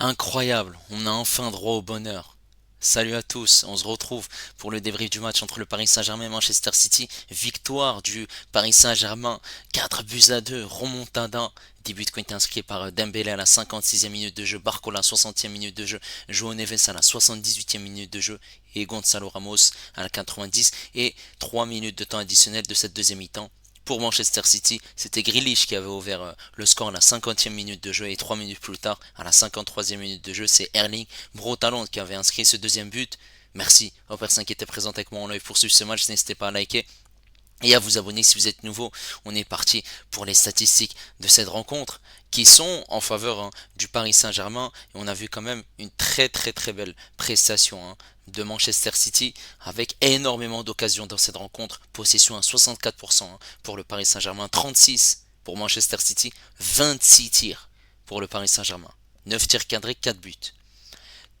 Incroyable, on a enfin droit au bonheur. Salut à tous, on se retrouve pour le débrief du match entre le Paris Saint-Germain et Manchester City. Victoire du Paris Saint-Germain, 4 buts à 2, remontada. Début qui ont été inscrits par Dembélé à la 56e minute de jeu, Barcola à la 60e minute de jeu, João Neves à la 78e minute de jeu et Gonzalo Ramos à la 90 et 3 minutes de temps additionnel de cette deuxième mi-temps. Pour Manchester City, c'était Grealish qui avait ouvert le score à la 50e minute de jeu et 3 minutes plus tard, à la 53e minute de jeu, c'est Erling Braut Haaland qui avait inscrit ce deuxième but. Merci aux personnes qui étaient présentes avec moi en live pour suivre ce match. N'hésitez pas à liker et à vous abonner si vous êtes nouveau. On est parti pour les statistiques de cette rencontre qui sont en faveur du Paris Saint-Germain. Et on a vu quand même une très belle prestation de Manchester City avec énormément d'occasions dans cette rencontre. Possession à 64% pour le Paris Saint-Germain, 36 pour Manchester City, 26 tirs pour le Paris Saint-Germain. 9 tirs cadrés, 4 buts.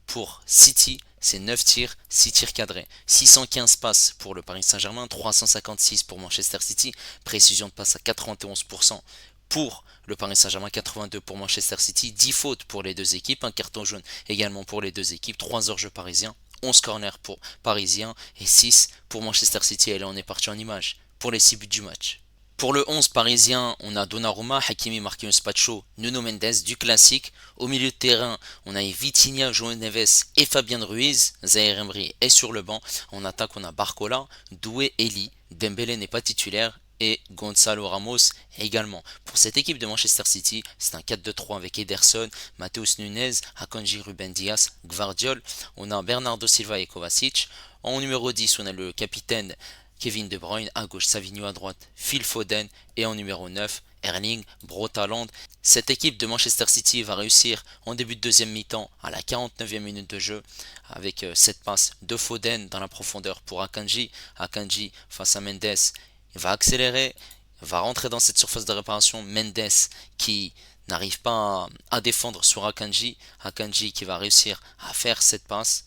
Pour City, c'est 9 tirs, 6 tirs cadrés. 615 passes pour le Paris Saint-Germain, 356 pour Manchester City. Précision de passe à 91% pour le Paris Saint-Germain, 82 pour Manchester City. 10 fautes pour les deux équipes, un carton jaune également pour les deux équipes. 3 hors-jeu parisiens, 11 corners pour Parisiens et 6 pour Manchester City. Et là on est parti en image pour les 6 buts du match. Pour le 11 parisien, on a Donnarumma, Hakimi, Marquinhos, Pacho, Nuno Mendes, du classique. Au milieu de terrain, on a Vitinha, João Neves et Fabien Ruiz. Zaire Emery est sur le banc. En attaque, on a Barcola, Doué, Eli. Dembélé n'est pas titulaire et Gonzalo Ramos également. Pour cette équipe de Manchester City, c'est un 4-2-3 avec Ederson, Matheus Nunes, Akanji, Ruben Dias, Gvardiol. On a Bernardo Silva et Kovacic. En numéro 10, on a le capitaine Kevin De Bruyne, à gauche Savigno, à droite Phil Foden et en numéro 9 Erling Braut Haaland. Cette équipe de Manchester City va réussir en début de deuxième mi-temps à la 49e minute de jeu avec cette passe de Foden dans la profondeur pour Akanji. Akanji face à Mendes, il va accélérer, il va rentrer dans cette surface de réparation. Mendes qui n'arrive pas à défendre sur Akanji. Akanji qui va réussir à faire cette passe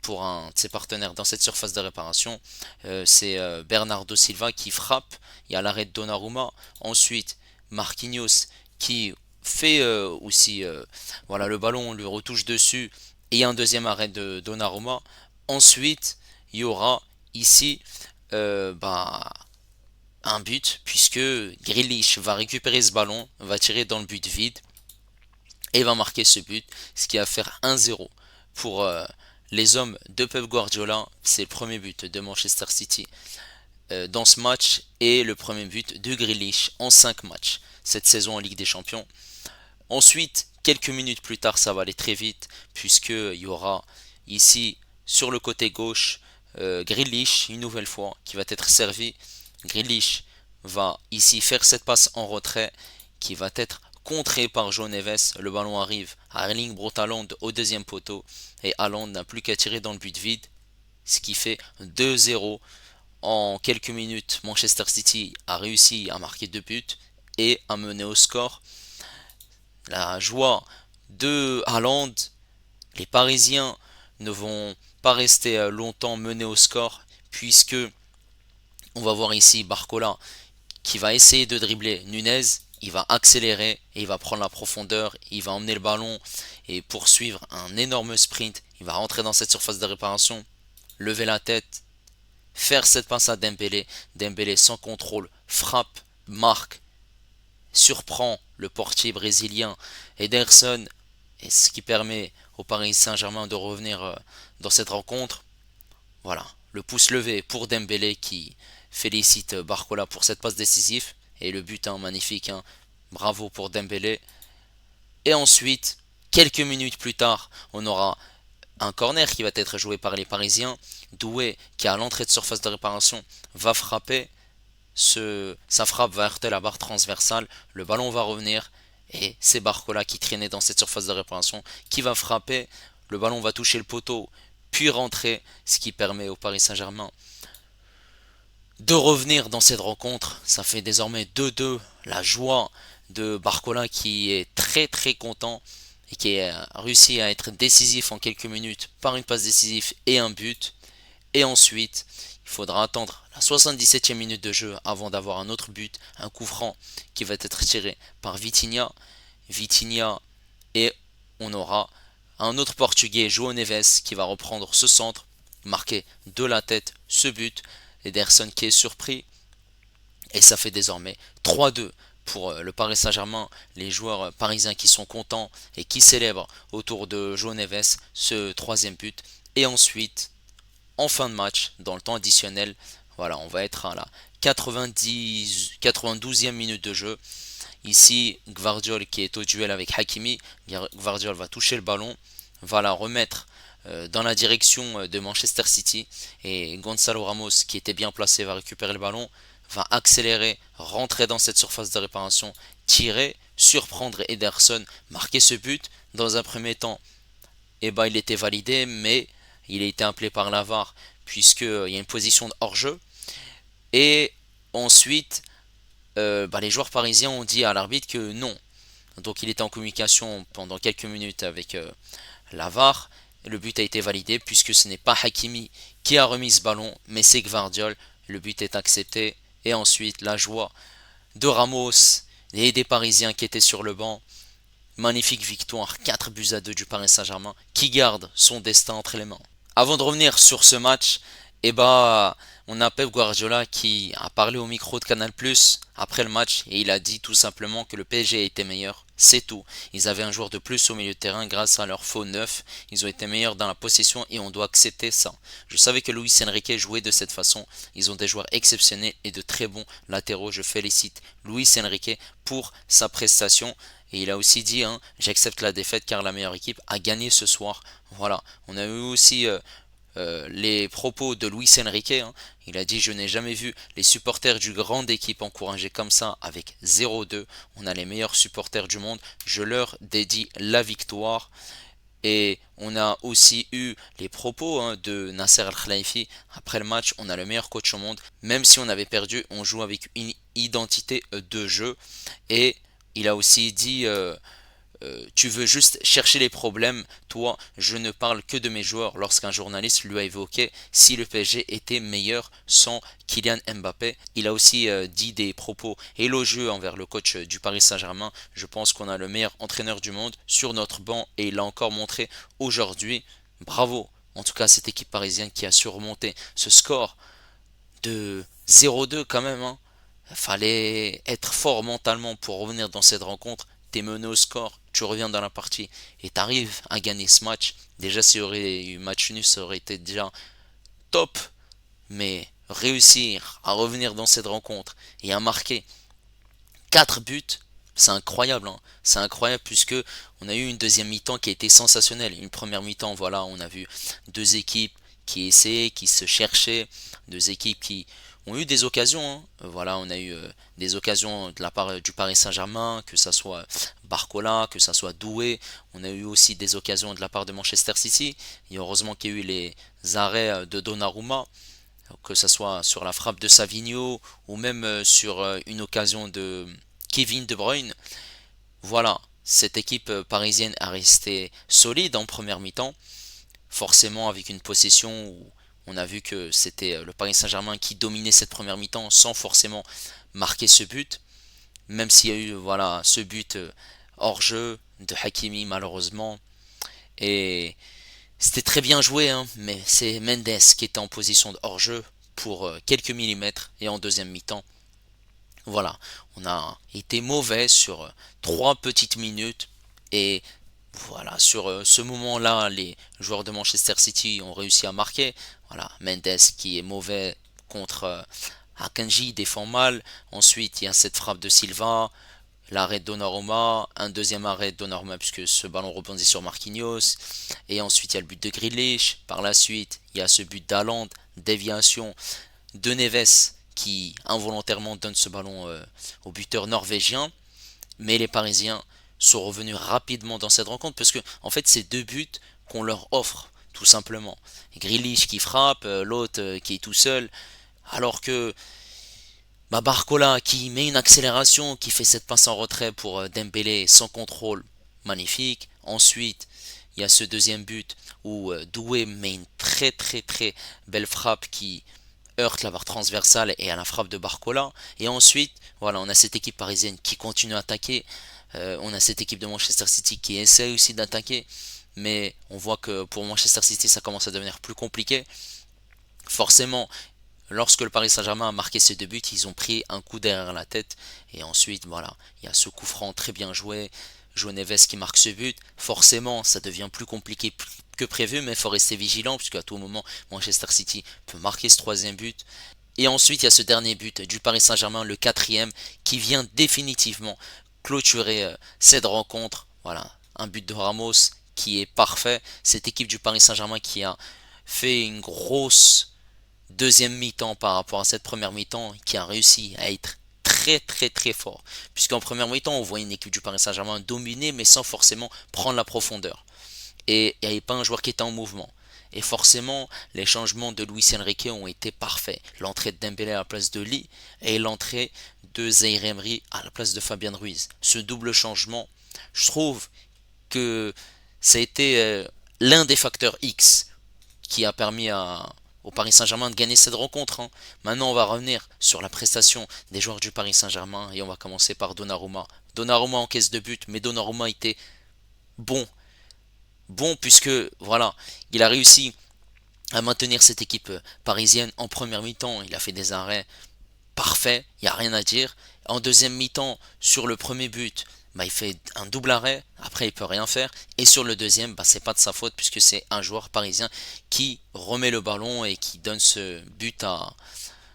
pour un de ses partenaires dans cette surface de réparation. C'est Bernardo Silva qui frappe. Il y a l'arrêt de Donnarumma. Ensuite, Marquinhos qui fait aussi voilà, le ballon, on lui retouche dessus. Et un deuxième arrêt de Donnarumma. Ensuite, il y aura ici un but puisque Grealish va récupérer ce ballon, va tirer dans le but vide et va marquer ce but, ce qui va faire 1-0 pour les hommes de Pep Guardiola. C'est le premier but de Manchester City dans ce match et le premier but de Grealish en 5 matchs cette saison en Ligue des Champions. Ensuite, quelques minutes plus tard, ça va aller très vite puisqu'il y aura ici sur le côté gauche Grealish une nouvelle fois qui va être servi. Grealish va ici faire cette passe en retrait qui va être contré par João Neves. Le ballon arrive à Erling Braut Haaland au deuxième poteau et Haaland n'a plus qu'à tirer dans le but vide, ce qui fait 2-0. En quelques minutes, Manchester City a réussi à marquer 2 buts et à mener au score. La joie de Haaland, les Parisiens ne vont pas rester longtemps menés au score puisque on va voir ici Barcola qui va essayer de dribbler Nunez. Il va accélérer et il va prendre la profondeur, il va emmener le ballon et poursuivre un énorme sprint. Il va rentrer dans cette surface de réparation, lever la tête, faire cette passe à Dembélé. Dembélé sans contrôle, frappe, marque, surprend le portier brésilien Ederson, et ce qui permet au Paris Saint-Germain de revenir dans cette rencontre. Voilà, le pouce levé pour Dembélé qui félicite Barcola pour cette passe décisive et le but magnifique. Bravo pour Dembélé. Et ensuite, quelques minutes plus tard, on aura un corner qui va être joué par les Parisiens. Doué, qui est à l'entrée de surface de réparation, va frapper. Sa frappe va heurter la barre transversale. Le ballon va revenir. Et c'est Barcola qui traînait dans cette surface de réparation qui va frapper. Le ballon va toucher le poteau, puis rentrer, ce qui permet au Paris Saint-Germain de revenir dans cette rencontre. Ça fait désormais 2-2. La joie de Barcola qui est très content et qui a réussi à être décisif en quelques minutes par une passe décisive et un but. Et ensuite, il faudra attendre la 77e minute de jeu avant d'avoir un autre but, un coup franc qui va être tiré par Vitinha. Vitinha est on aura un autre Portugais, João Neves, qui va reprendre ce centre, marquer de la tête ce but. Ederson qui est surpris. Et ça fait désormais 3-2 pour le Paris Saint-Germain. Les joueurs parisiens qui sont contents et qui célèbrent autour de João Neves ce troisième but. Et ensuite, en fin de match, dans le temps additionnel, voilà, on va être à la 92e minute de jeu. Ici, Gvardiol qui est au duel avec Hakimi. Gvardiol va toucher le ballon, va la remettre dans la direction de Manchester City. Et Gonzalo Ramos, qui était bien placé, va récupérer le ballon, va accélérer, rentrer dans cette surface de réparation, tirer, surprendre Ederson, marquer ce but. Dans un premier temps, eh ben, il était validé, mais il a été appelé par la VAR puisqu'il y a une position de hors-jeu. Et ensuite, les joueurs parisiens ont dit à l'arbitre que non. Donc il était en communication pendant quelques minutes avec la VAR. Le but a été validé puisque ce n'est pas Hakimi qui a remis ce ballon, mais c'est Gvardiol. Le but est accepté. Et ensuite, la joie de Ramos et des Parisiens qui étaient sur le banc. Magnifique victoire, 4-2 du Paris Saint-Germain, qui garde son destin entre les mains. Avant de revenir sur ce match, on a Pep Guardiola qui a parlé au micro de Canal+ après le match et il a dit tout simplement que le PSG était meilleur. C'est tout. Ils avaient un joueur de plus au milieu de terrain grâce à leur faux neuf. Ils ont été meilleurs dans la possession et on doit accepter ça. Je savais que Luis Enrique jouait de cette façon. Ils ont des joueurs exceptionnels et de très bons latéraux. Je félicite Luis Enrique pour sa prestation. Et il a aussi dit, j'accepte la défaite car la meilleure équipe a gagné ce soir. Voilà. On a eu aussi les propos de Luis Enrique. Il a dit, je n'ai jamais vu les supporters du grande équipe encourager comme ça avec 0-2. On a les meilleurs supporters du monde. Je leur dédie la victoire. Et on a aussi eu les propos de Nasser Al-Khelaifi. Après le match, on a le meilleur coach au monde. Même si on avait perdu, on joue avec une identité de jeu. Et il a aussi dit tu veux juste chercher les problèmes. Toi, je ne parle que de mes joueurs. Lorsqu'un journaliste lui a évoqué si le PSG était meilleur sans Kylian Mbappé, il a aussi dit des propos élogieux envers le coach du Paris Saint-Germain. Je pense qu'on a le meilleur entraîneur du monde sur notre banc et il l'a encore montré aujourd'hui. Bravo, en tout cas, cette équipe parisienne qui a surmonté ce score de 0-2 quand même. Fallait être fort mentalement pour revenir dans cette rencontre. T'es mené au score, tu reviens dans la partie et t'arrives à gagner ce match. Déjà, s'il y aurait eu match nul, ça aurait été déjà top. Mais réussir à revenir dans cette rencontre et à marquer 4 buts, c'est incroyable. C'est incroyable puisque on a eu une deuxième mi-temps qui a été sensationnelle. Une première mi-temps, voilà, on a vu deux équipes qui essayaient, qui se cherchaient, deux équipes qui ont eu des occasions. Voilà, on a eu des occasions de la part du Paris Saint-Germain, que ça soit Barcola, que ça soit Doué. On a eu aussi des occasions de la part de Manchester City. Et heureusement qu'il y a eu les arrêts de Donnarumma, que ça soit sur la frappe de Savigno ou même sur une occasion de Kevin De Bruyne. Voilà, cette équipe parisienne a resté solide en première mi-temps, forcément avec une possession où on a vu que c'était le Paris Saint-Germain qui dominait cette première mi-temps sans forcément marquer ce but, même s'il y a eu voilà ce but hors jeu de Hakimi malheureusement. Et c'était très bien joué, mais c'est Mendes qui était en position de hors jeu pour quelques millimètres et en deuxième mi-temps. Voilà, on a été mauvais sur 3 petites minutes et voilà, sur ce moment-là, les joueurs de Manchester City ont réussi à marquer. Voilà, Mendes qui est mauvais contre Akanji, défend mal. Ensuite, il y a cette frappe de Silva, l'arrêt de Donnarumma, un deuxième arrêt de Donnarumma puisque ce ballon rebondit sur Marquinhos. Et ensuite, il y a le but de Grealish. Par la suite, il y a ce but d'Haaland, déviation de Neves qui involontairement donne ce ballon au buteur norvégien. Mais les Parisiens sont revenus rapidement dans cette rencontre parce que en fait c'est deux buts qu'on leur offre tout simplement. Grealish qui frappe, l'autre qui est tout seul, alors que Barcola qui met une accélération, qui fait cette passe en retrait pour Dembélé sans contrôle, magnifique. Ensuite il y a ce deuxième but où Doué met une très très très belle frappe qui heurte la barre transversale et à la frappe de Barcola. Et ensuite, voilà, on a cette équipe parisienne qui continue à attaquer. On a cette équipe de Manchester City qui essaie aussi d'attaquer, mais on voit que pour Manchester City ça commence à devenir plus compliqué. Forcément, lorsque le Paris Saint-Germain a marqué ses deux buts, ils ont pris un coup derrière la tête. Et ensuite, voilà, il y a ce coup franc très bien joué. João Neves qui marque ce but. Forcément, ça devient plus compliqué que prévu, mais il faut rester vigilant, puisqu'à tout moment, Manchester City peut marquer ce troisième but. Et ensuite, il y a ce dernier but du Paris Saint-Germain, le quatrième, qui vient définitivement clôturer cette rencontre. Voilà, un but de Ramos qui est parfait. Cette équipe du Paris Saint-Germain qui a fait une grosse deuxième mi-temps par rapport à cette première mi-temps, qui a réussi à être très très très fort. Puisqu'en première mi-temps, on voit une équipe du Paris Saint-Germain dominer, mais sans forcément prendre la profondeur. Et il n'y avait pas un joueur qui était en mouvement. Et forcément, les changements de Luis Enrique ont été parfaits. L'entrée de Dembélé à la place de Lee et l'entrée de Zaïre Emery à la place de Fabien Ruiz. Ce double changement, je trouve que ça a été l'un des facteurs X qui a permis au Paris Saint-Germain de gagner cette rencontre, hein. Maintenant, on va revenir sur la prestation des joueurs du Paris Saint-Germain et on va commencer par Donnarumma. Donnarumma encaisse de but, mais Donnarumma était bon. Bon, puisque voilà, il a réussi à maintenir cette équipe parisienne en première mi-temps. Il a fait des arrêts parfaits, il n'y a rien à dire. En deuxième mi-temps, sur le premier but, bah, il fait un double arrêt, après il peut rien faire. Et sur le deuxième, bah, c'est pas de sa faute puisque c'est un joueur parisien qui remet le ballon et qui donne ce but à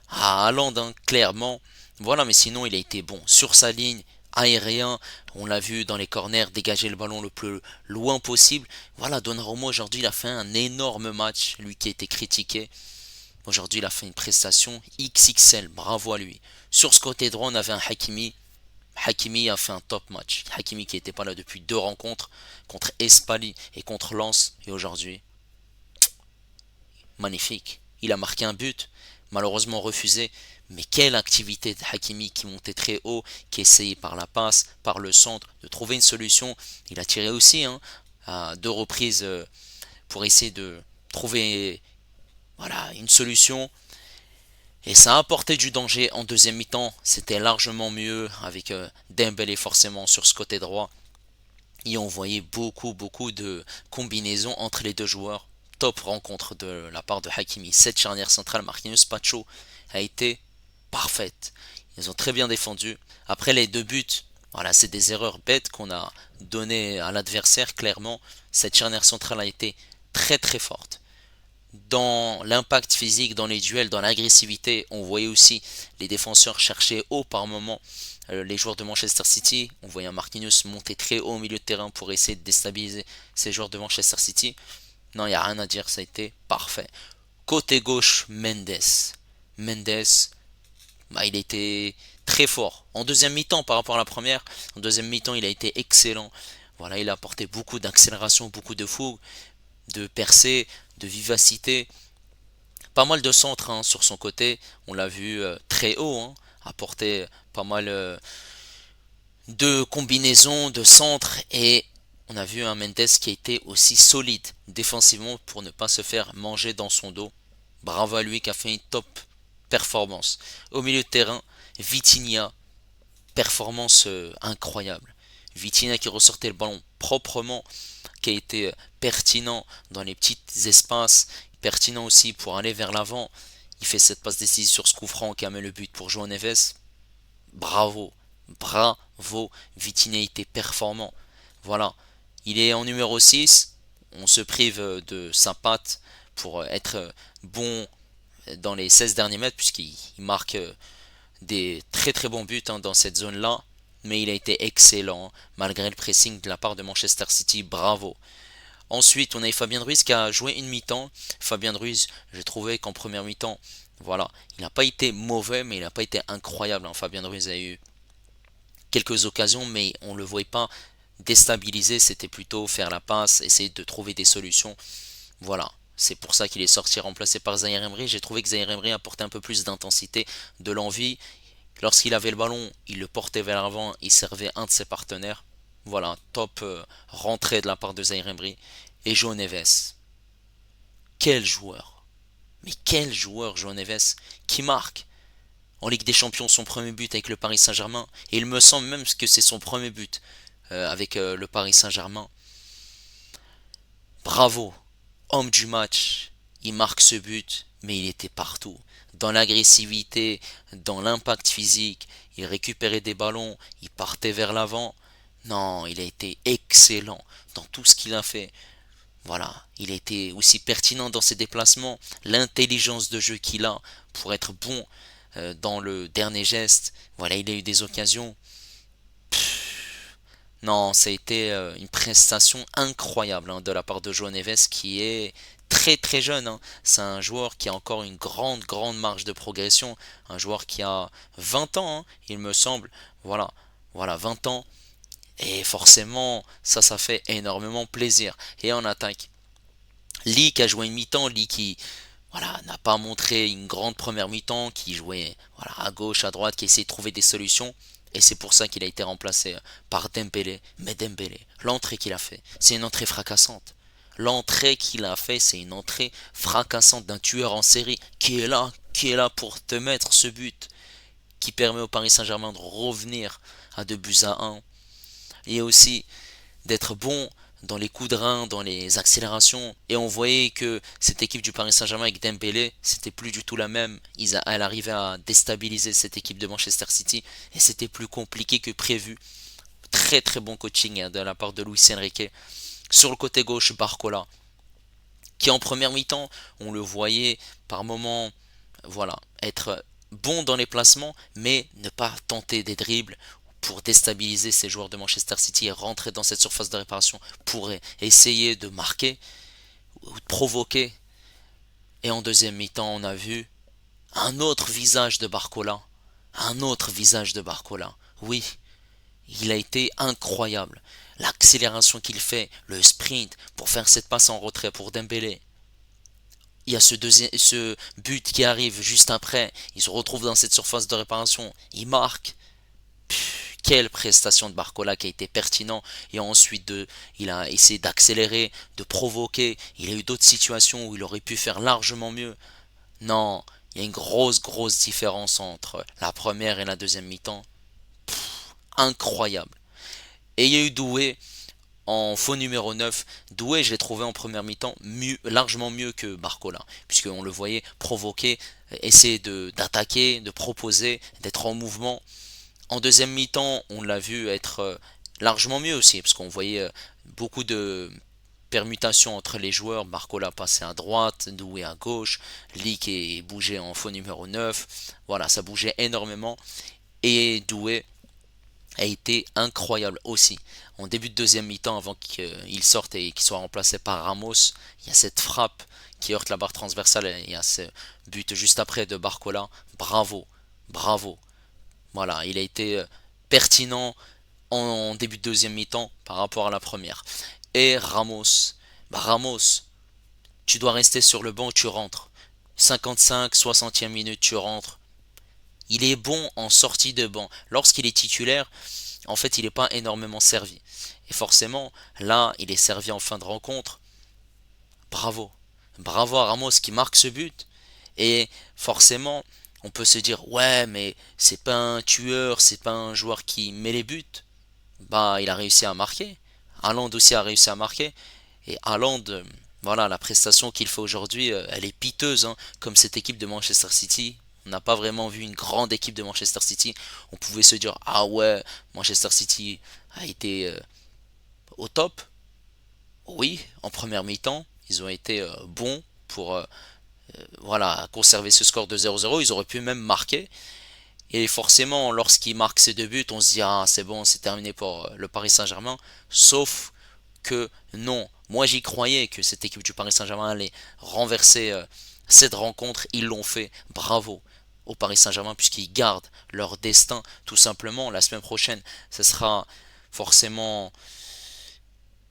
Haaland, hein, clairement. Voilà, mais sinon il a été bon sur sa ligne, aérien, on l'a vu dans les corners, dégager le ballon le plus loin possible. Voilà, Donnarumma aujourd'hui il a fait un énorme match, lui qui a été critiqué. Aujourd'hui il a fait une prestation XXL, bravo à lui. Sur ce côté droit on avait un Hakimi. Hakimi a fait un top match. Hakimi qui n'était pas là depuis deux rencontres, contre Espali et contre Lens. Et aujourd'hui, magnifique. Il a marqué un but, malheureusement refusé. Mais quelle activité de Hakimi qui montait très haut, qui essayait par la passe, par le centre, de trouver une solution. Il a tiré aussi, hein, à deux reprises pour essayer de trouver, voilà, une solution. Et ça a apporté du danger en deuxième mi-temps. C'était largement mieux avec Dembélé forcément sur ce côté droit. Et on voyait beaucoup de combinaisons entre les deux joueurs. Top rencontre de la part de Hakimi. Cette charnière centrale, Marquinhos Pacho, a été parfaite. Ils ont très bien défendu. Après les deux buts, voilà, c'est des erreurs bêtes qu'on a données à l'adversaire, clairement. Cette charnière centrale a été très très forte. Dans l'impact physique, dans les duels, dans l'agressivité, on voyait aussi les défenseurs chercher haut par moment les joueurs de Manchester City. On voyait un Marquinhos monter très haut au milieu de terrain pour essayer de déstabiliser ces joueurs de Manchester City. Non, il n'y a rien à dire, ça a été parfait. Côté gauche, Mendes. Mendes, bah, il était très fort. En deuxième mi-temps par rapport à la première, en deuxième mi-temps, il a été excellent. Voilà, il a apporté beaucoup d'accélération, beaucoup de fougue, de percée, de vivacité. Pas mal de centres, hein, sur son côté. On l'a vu très haut, hein, apporter pas mal de combinaisons, de centres. Et on a vu un Mendes qui a été aussi solide défensivement pour ne pas se faire manger dans son dos. Bravo à lui qui a fait une top performance. Au milieu de terrain, Vitinha, performance incroyable. Vitinha qui ressortait le ballon proprement, qui a été pertinent dans les petits espaces, pertinent aussi pour aller vers l'avant. Il fait cette passe décisive sur ce coup franc qui a mis le but pour João Neves. Bravo, bravo, Vitinha était performant. Voilà, il est en numéro 6. On se prive de sa patte pour être bon dans les 16 derniers mètres puisqu'il marque des très très bons buts, hein, dans cette zone-là. Mais il a été excellent malgré le pressing de la part de Manchester City. Bravo. Ensuite, on a eu Fabien Ruiz qui a joué une mi-temps. Fabien Ruiz, j'ai trouvé qu'en première mi-temps, voilà, il n'a pas été mauvais, mais il n'a pas été incroyable, hein. Fabien Ruiz a eu quelques occasions, mais on ne le voyait pas déstabiliser. C'était plutôt faire la passe, essayer de trouver des solutions. Voilà. C'est pour ça qu'il est sorti remplacé par Zaïre Emery. J'ai trouvé que Zaïre Emery apportait un peu plus d'intensité, de l'envie. Lorsqu'il avait le ballon, il le portait vers l'avant, il servait un de ses partenaires. Voilà, top rentrée de la part de Zaïre Emery. Et João Neves. Quel joueur! Mais quel joueur João Neves qui marque! en Ligue des Champions son premier but avec le Paris Saint-Germain. Et il me semble même que c'est son premier but avec le Paris Saint-Germain. Bravo, homme du match. Il marque ce but, mais il était partout. Dans l'agressivité, dans l'impact physique, il récupérait des ballons, il partait vers l'avant. Non, il a été excellent dans tout ce qu'il a fait. Voilà, il a été aussi pertinent dans ses déplacements, l'intelligence de jeu qu'il a pour être bon dans le dernier geste. Voilà, il a eu des occasions. Non, ça a été une prestation incroyable hein, de la part de João Neves qui est très très jeune, hein. C'est un joueur qui a encore une grande marge de progression. Un joueur qui a 20 ans, hein, il me semble. Voilà, voilà, 20 ans. Et forcément, ça fait énormément plaisir. Et en attaque, Lee qui a joué une mi-temps, Lee qui voilà, n'a pas montré une grande première mi-temps, qui jouait voilà, à gauche, à droite, qui essayait de trouver des solutions. Et c'est pour ça qu'il a été remplacé par Dembélé. Mais Dembélé, l'entrée qu'il a fait, c'est une entrée fracassante. L'entrée qu'il a fait, c'est une entrée fracassante d'un tueur en série qui est là pour te mettre ce but, qui permet au Paris Saint-Germain de revenir à 2 buts à 1. Et aussi d'être bon dans les coups de rein, dans les accélérations. Et on voyait que cette équipe du Paris Saint-Germain avec Dembélé, c'était plus du tout la même. Elle arrivait à déstabiliser cette équipe de Manchester City et c'était plus compliqué que prévu. Très très bon coaching de la part de Luis Enrique. Sur le côté gauche, Barcola, qui en première mi-temps, on le voyait par moments, voilà, être bon dans les placements, mais ne pas tenter des dribbles pour déstabiliser ces joueurs de Manchester City et rentrer dans cette surface de réparation pour essayer de marquer ou de provoquer. Et en deuxième mi-temps, on a vu un autre visage de Barcola. Un autre visage de Barcola. Oui, il a été incroyable. L'accélération qu'il fait, le sprint pour faire cette passe en retrait pour Dembélé. Il y a ce but qui arrive juste après. Il se retrouve dans cette surface de réparation. Il marque. Quelle prestation de Barcola qui a été pertinent. Et ensuite, il a essayé d'accélérer, de provoquer. Il a eu d'autres situations où il aurait pu faire largement mieux. Non, il y a une grosse différence entre la première et la deuxième mi-temps. Incroyable. Et il y a eu Doué en faux numéro 9. Doué, je l'ai trouvé en première mi-temps largement mieux que Barcola, puisqu'on le voyait provoquer, essayer d'attaquer, de proposer, d'être en mouvement. En deuxième mi-temps, on l'a vu être largement mieux aussi, parce qu'on voyait beaucoup de permutations entre les joueurs. Barcola passait à droite, Doué à gauche, Lee qui bougeait en faux numéro 9. Voilà, ça bougeait énormément. Et Doué a été incroyable aussi. En début de deuxième mi-temps, avant qu'il sorte et qu'il soit remplacé par Ramos, il y a cette frappe qui heurte la barre transversale et il y a ce but juste après de Barcola. Bravo, bravo. Voilà, il a été pertinent en début de deuxième mi-temps par rapport à la première. Et Ramos, Ramos, tu dois rester sur le banc, tu rentres. 55, 60e minute, tu rentres. Il est bon en sortie de banc. Lorsqu'il est titulaire, en fait, il n'est pas énormément servi. Et forcément, là, il est servi en fin de rencontre. Bravo. Bravo à Ramos qui marque ce but. Et forcément, on peut se dire, ouais, mais c'est pas un tueur, c'est pas un joueur qui met les buts. Bah, il a réussi à marquer. Haaland aussi a réussi à marquer. Et Haaland, voilà, la prestation qu'il fait aujourd'hui, elle est piteuse, hein, comme cette équipe de Manchester City. On n'a pas vraiment vu une grande équipe de Manchester City. On pouvait se dire, ah ouais, Manchester City a été au top. Oui, en première mi-temps, ils ont été bons pour voilà, conserver ce score de 0-0. Ils auraient pu même marquer. Et forcément, lorsqu'ils marquent ces deux buts, on se dit, ah c'est bon, c'est terminé pour le Paris Saint-Germain. Sauf que non, moi j'y croyais que cette équipe du Paris Saint-Germain allait renverser cette rencontre. Ils l'ont fait. Bravo au Paris Saint-Germain puisqu'ils gardent leur destin tout simplement. La semaine prochaine, ce sera forcément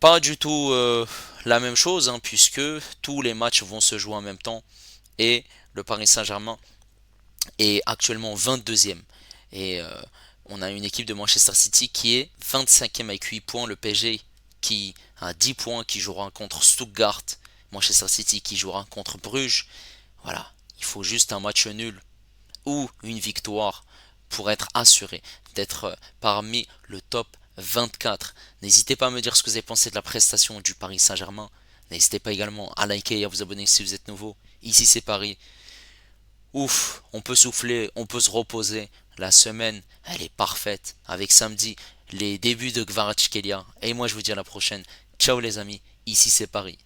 pas du tout la même chose hein, puisque tous les matchs vont se jouer en même temps et le Paris Saint-Germain est actuellement 22e. Et on a une équipe de Manchester City qui est 25e avec 8 points. Le PSG qui a 10 points, qui jouera contre Stuttgart. Manchester City qui jouera contre Bruges. Voilà, il faut juste un match nul ou une victoire pour être assuré d'être parmi le top 24. N'hésitez pas à me dire ce que vous avez pensé de la prestation du Paris Saint-Germain. N'hésitez pas également à liker et à vous abonner si vous êtes nouveau. Ici c'est Paris. Ouf, on peut souffler, on peut se reposer. La semaine, elle est parfaite. Avec samedi, les débuts de Kvaratskhelia. Et moi je vous dis à la prochaine. Ciao les amis, ici c'est Paris.